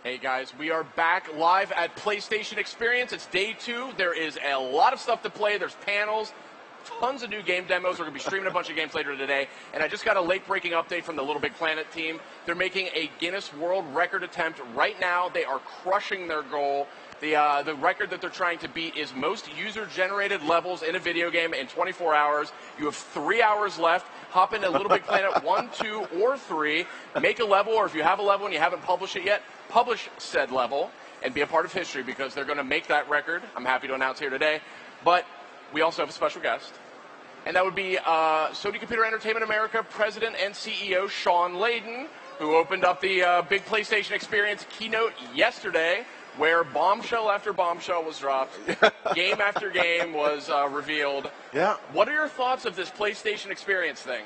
Hey guys, we are back live at PlayStation Experience. It's day 2. There is a lot of stuff to play. There's panels, tons of new game demos. We're going to be streaming a bunch of games later today. And I just got a late-breaking update from the Little Big Planet team. They're making a Guinness World Record attempt right now. They are crushing their goal. The record that they're trying to beat is most user-generated levels in a video game in 24 hours. You have 3 hours left. Hop into Little Big Planet 1, 2, or 3. Make a level, or if you have a level and you haven't published it yet, publish said level and be a part of history because they're going to make that record. I'm happy to announce here today. But we also have a special guest, and that would be Sony Computer Entertainment America President and CEO Shawn Layden, who opened up the big PlayStation Experience keynote yesterday, where bombshell after bombshell was dropped, game after game was revealed. Yeah. What are your thoughts of this PlayStation Experience thing?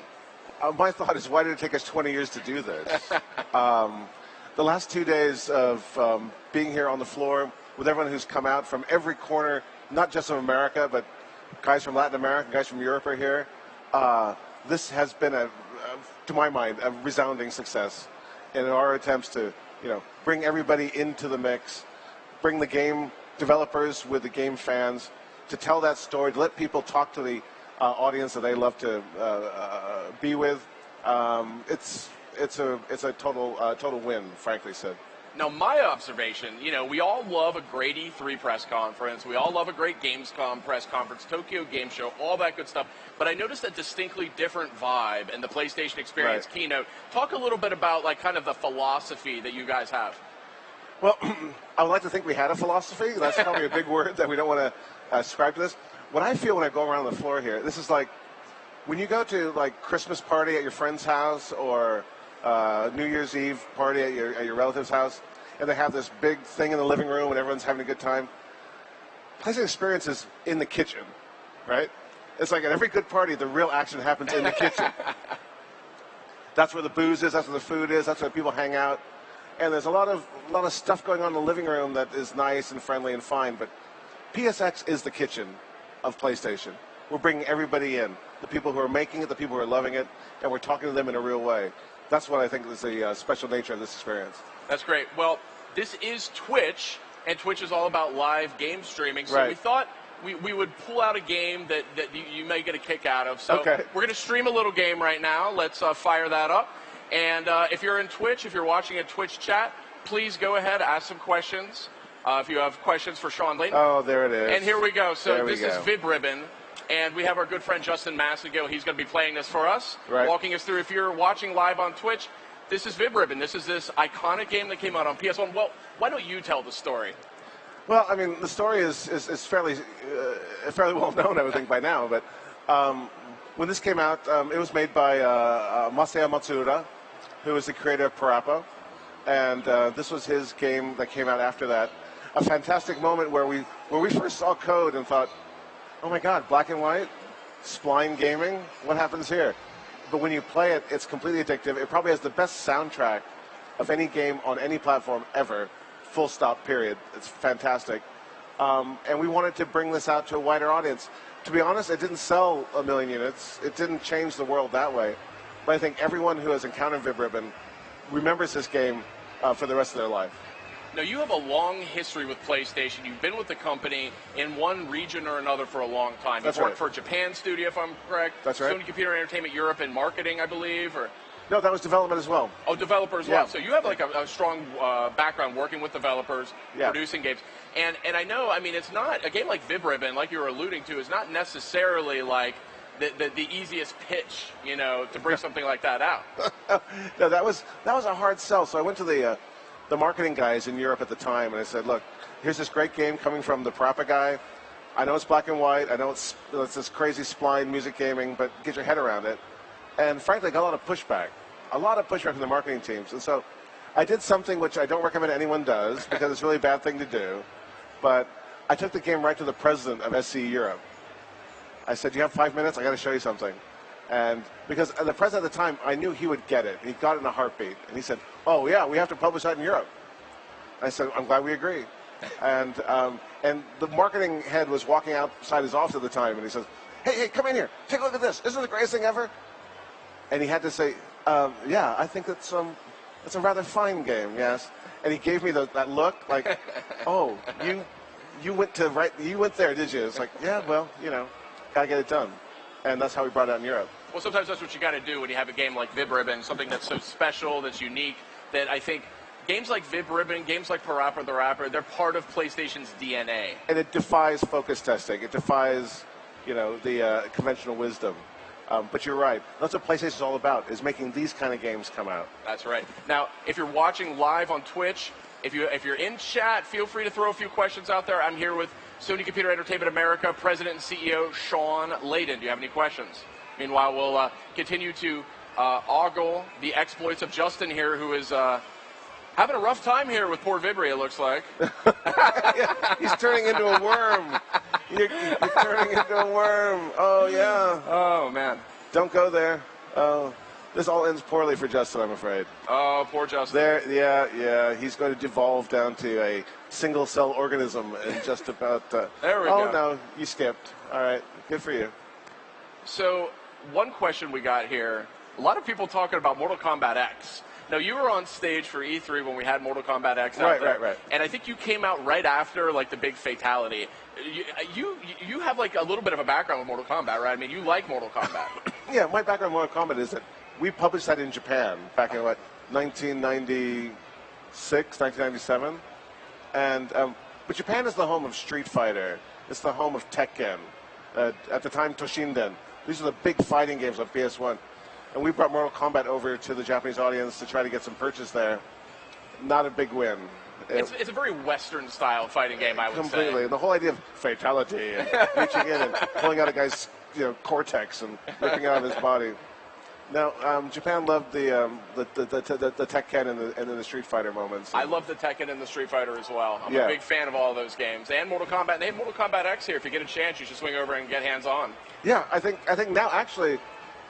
My thought is, why did it take us 20 years to do this? The last 2 days of being here on the floor with everyone who's come out from every corner, not just of America, but guys from Latin America, guys from Europe are here. This has been, to my mind, a resounding success in our attempts to, bring everybody into the mix, bring the game developers with the game fans, to tell that story, to let people talk to the audience that they love to be with. It's a total win, frankly said. Now, my observation, we all love a great E3 press conference. We all love a great Gamescom press conference, Tokyo Game Show, all that good stuff. But I noticed a distinctly different vibe in the PlayStation Experience keynote. Talk a little bit about, kind of the philosophy that you guys have. Well, I would like to think we had a philosophy. That's probably a big word that we don't want to ascribe to this. What I feel when I go around the floor here, this is like when you go to, Christmas party at your friend's house or New Year's Eve party at your relative's house, and they have this big thing in the living room and everyone's having a good time. PlayStation Experience is in the kitchen, right? It's like at every good party, the real action happens in the kitchen. That's where the booze is, that's where the food is, that's where people hang out. And there's a lot of stuff going on in the living room that is nice and friendly and fine, but PSX is the kitchen of PlayStation. We're bringing everybody in, the people who are making it, the people who are loving it, and we're talking to them in a real way. That's what I think is the special nature of this experience. That's great. Well, this is Twitch, and Twitch is all about live game streaming. So we thought we would pull out a game that you may get a kick out of. So we're going to stream a little game right now. Let's fire that up. And if you're in Twitch, if you're watching a Twitch chat, please go ahead, ask some questions. If you have questions for Shawn Layden. Oh, there it is. And here we go. So this is Vib Ribbon. And we have our good friend Justin Massigill. He's going to be playing this for us, walking us through. If you're watching live on Twitch, this is Vib Ribbon. This is this iconic game that came out on PS1. Well, why don't you tell the story? Well, I mean, the story is fairly well known, I would think, by now. But when this came out, it was made by Masaya Matsuura, who is the creator of Parappa. And this was his game that came out after that. A fantastic moment where we first saw code and thought, oh my God, black and white, spline gaming, what happens here? But when you play it, it's completely addictive. It probably has the best soundtrack of any game on any platform ever, full stop, period. It's fantastic. And we wanted to bring this out to a wider audience. To be honest, it didn't sell 1 million units. It didn't change the world that way. But I think everyone who has encountered Vib Ribbon remembers this game for the rest of their life. Now, you have a long history with PlayStation. You've been with the company in one region or another for a long time. You've worked for Japan Studio, if I'm correct. That's right. Sony Computer Entertainment Europe in marketing, I believe, or... No, that was development as well. Oh, developer as well. So you have a strong background working with developers, producing games. And I know, I mean, it's not, a game like Vib Ribbon, like you were alluding to, is not necessarily like the easiest pitch, to bring something like that out. No, that was a hard sell. So I went to the marketing guys in Europe at the time, and I said, look, here's this great game coming from the Parappa guy. I know it's black and white. I know it's this crazy spline music gaming, but get your head around it. And frankly, I got a lot of pushback from the marketing teams. And so I did something which I don't recommend anyone does because it's a really bad thing to do. But I took the game right to the president of SC Europe. I said, you have 5 minutes? I got to show you something. And because the president at the time, I knew he would get it. He got it in a heartbeat. And he said, oh, yeah, we have to publish that in Europe. I said, I'm glad we agree. And the marketing head was walking outside his office at the time, and he says, hey, come in here. Take a look at this. Isn't it the greatest thing ever? And he had to say, yeah, I think it's It's a rather fine game, yes. And he gave me that look, like, oh, you went there, did you? It's like, yeah, well, gotta get it done. And that's how we brought it out in Europe. Well, sometimes that's what you got to do when you have a game like Vib Ribbon, something that's so special, that's unique, that I think games like Vib Ribbon, games like Parappa the Rapper, they're part of PlayStation's DNA. And it defies focus testing. It defies, the conventional wisdom. But you're right. That's what PlayStation's all about, is making these kind of games come out. That's right. Now, if you're watching live on Twitch, if you're in chat, feel free to throw a few questions out there. I'm here with Sony Computer Entertainment America President and CEO Shawn Layden. Do you have any questions? Meanwhile, we'll continue to ogle the exploits of Justin here, who is having a rough time here with poor Vibri, it looks like. He's turning into a worm. You're turning into a worm. Oh, yeah. Oh, man. Don't go there. Oh, this all ends poorly for Justin, I'm afraid. Oh, poor Justin. Yeah. He's going to devolve down to a single-cell organism in just about... there we go. Oh, no, you skipped. All right, good for you. So, one question we got here, a lot of people talking about Mortal Kombat X. Now, you were on stage for E3 when we had Mortal Kombat X out there. Right. And I think you came out right after, like, the big fatality. You have, like, a little bit of a background with Mortal Kombat, right? I mean, you like Mortal Kombat. Yeah, my background in Mortal Kombat is that we published that in Japan back in, 1996, 1997? And, but Japan is the home of Street Fighter. It's the home of Tekken. At the time, Toshinden. These are the big fighting games on PS1. And we brought Mortal Kombat over to the Japanese audience to try to get some purchase there. Not a big win. It's a very Western-style fighting game, I would say. Completely. The whole idea of fatality and reaching in and pulling out a guy's cortex and ripping out of his body. Now, Japan loved the Tekken and the Street Fighter moments. I love the Tekken and the Street Fighter as well. I'm a big fan of all of those games. And Mortal Kombat. And they have Mortal Kombat X here. If you get a chance, you should swing over and get hands-on. Yeah, I think now actually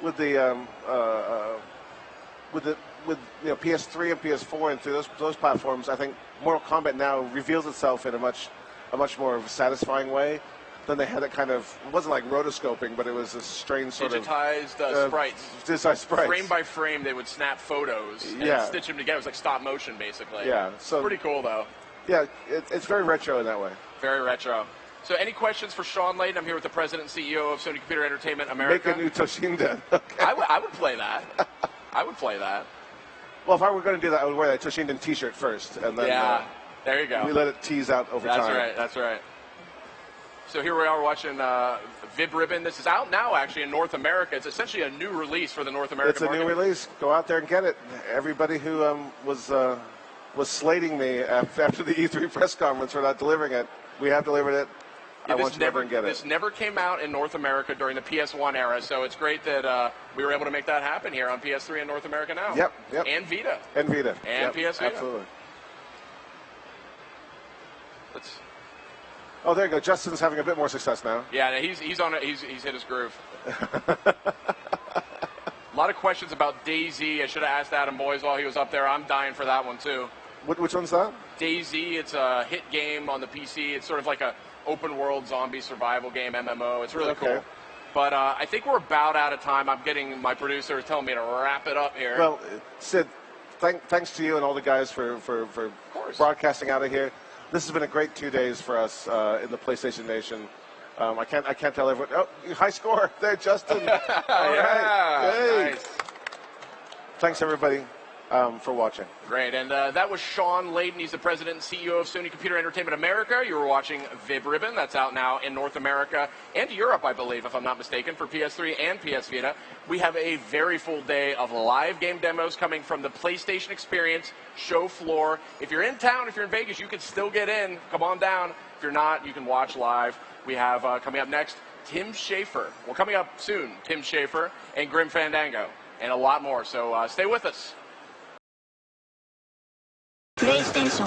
with the PS3 and PS4 and through those platforms, I think Mortal Kombat now reveals itself in a much more satisfying way than they had. It kind of, it wasn't like rotoscoping, but it was a strange sort digitized of sprites. Digitized sprites. Frame by frame, they would snap photos and stitch them together. It was like stop motion, basically. Yeah, so pretty cool though. Yeah, it's very retro in that way. Very retro. So any questions for Shawn Layden? I'm here with the President and CEO of Sony Computer Entertainment America. Make a new Toshinden. Okay. I would play that. I would play that. Well, if I were going to do that, I would wear that Toshinden T-shirt first, and then there you go. We let it tease out over time. That's right. So here we are watching Vib Ribbon. This is out now, actually, in North America. It's essentially a new release for the North American market. It's a new release. Go out there and get it. Everybody who was slating me after the E3 press conference for not delivering it, we have delivered it. I want you to never get it. This never came out in North America during the PS1 era, so it's great that we were able to make that happen here on PS3 in North America now. Yep. And Vita. And Vita. And PS Vita. Absolutely. Oh, there you go. Justin's having a bit more success now. Yeah, he's on it. He's hit his groove. A lot of questions about DayZ. I should have asked Adam Boyes while he was up there. I'm dying for that one too. Which one's that? DayZ. It's a hit game on the PC. It's sort of like a open world zombie survival game, MMO. It's really cool. But I think we're about out of time. I'm getting my producer telling me to wrap it up here. Well, Sid, thanks to you and all the guys for broadcasting out of here. This has been a great 2 days for us in the PlayStation Nation. I can't tell everyone. Oh, high score there, Justin. All right. Hey. Nice. Thanks everybody for watching. Great, and that was Shawn Layden. He's the President and CEO of Sony Computer Entertainment America. You were watching Vib Ribbon. That's out now in North America and Europe, I believe, if I'm not mistaken, for PS3 and PS Vita. We have a very full day of live game demos coming from the PlayStation Experience show floor. If you're in town, if you're in Vegas, you can still get in. Come on down. If you're not, you can watch live. We have coming up next, Tim Schafer. Well, coming up soon, Tim Schafer and Grim Fandango, and a lot more. So stay with us. PlayStation